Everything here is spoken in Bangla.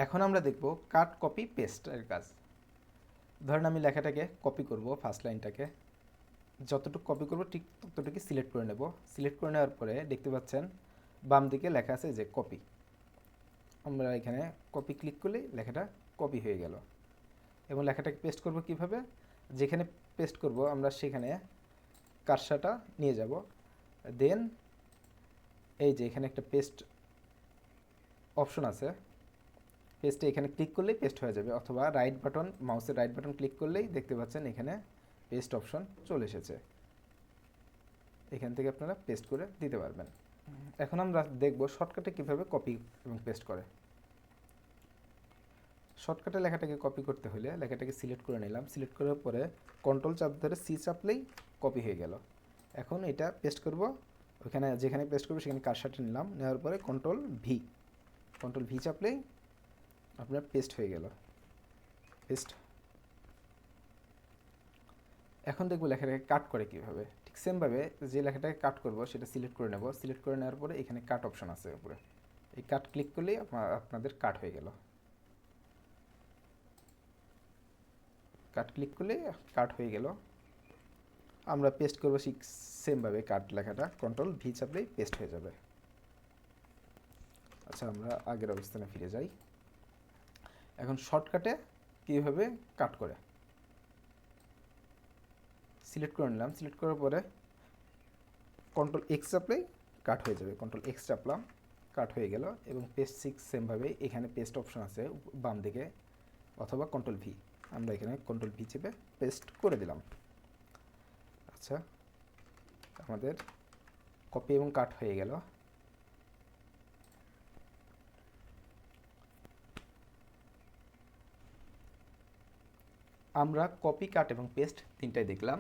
এখন আমরা দেখব কাট কপি পেস্টের কাজ। ধরেন আমি লেখাটাকে কপি করব, ফার্স্ট লাইনটাকে যতটুকু কপি করব ঠিক ততটুকু সিলেক্ট করে নেব। সিলেক্ট করে নেওয়ার পরে দেখতে পাচ্ছেন বাম দিকে লেখা আছে যে কপি। আমরা এখানে কপি ক্লিক করলেই লেখাটা কপি হয়ে গেল। এবং লেখাটাকে পেস্ট করব কিভাবে? যেখানে পেস্ট করব আমরা সেখানে কার্সারটা নিয়ে যাব, দেন এই যে এখানে একটা পেস্ট অপশন আছে, পেস্টে এখানে ক্লিক করলেই পেস্ট হয়ে যাবে, অথবা রাইট বাটন, মাউসের রাইট বাটন ক্লিক করলেই দেখতে পাচ্ছেন এখানে পেস্ট অপশন চলে এসেছে। এখান থেকে আপনারা পেস্ট করে দিতে পারবেন। এখন আমরা দেখব শর্টকাটে কিভাবে কপি এবং পেস্ট করে। শর্টকাটে লেখাটাকে কপি করতে হলে লেখাটাকে সিলেক্ট করে নিলাম, সিলেক্ট করার পরে কন্ট্রোল চাপ ধরে সি চাপলেই কপি হয়ে গেল। এখন এটা পেস্ট করব, ওখানে যেখানে পেস্ট করবো সেখানে কার্সারটা নিলাম, নেওয়ার পরে কন্ট্রোল ভি চাপলেই আপনার পেস্ট হয়ে গেল। পেস্ট। এখন দেখবো লেখাটাকে কাট করে কীভাবে। ঠিক সেমভাবে যে লেখাটাকে কাট করব সেটা সিলেক্ট করে নেব, সিলেক্ট করে নেওয়ার পরে এখানে কাট অপশন আছে উপরে, এই কাট ক্লিক করলেই আপনাদের কাট হয়ে গেল। কাট ক্লিক করলে কাট হয়ে গেল। আমরা পেস্ট করবো ঠিক সেমভাবে, কাট লেখাটা কন্ট্রোল ভি চাপলেই পেস্ট হয়ে যাবে। আচ্ছা, আমরা আগের অবস্থানে ফিরে যাই। এখন শর্টকাটে কীভাবে কাট করে সিলেক্ট করে নিলাম, সিলেক্ট করার পরে কন্ট্রোল এক্স চাপলেই কাট হয়ে যাবে। কন্ট্রোল এক্স চাপলাম, কাট হয়ে গেল। এবং পেস্ট সিক্স সেমভাবে এখানে পেস্ট অপশন আছে বাম দিকে, অথবা কন্ট্রোল ভি, আমরা এখানে কন্ট্রোল ভি চেপে পেস্ট করে দিলাম। আচ্ছা, আমাদের কপি এবং কাট হয়ে গেল। আমরা কপি, কাট এবং পেস্ট তিনটাই দেখলাম।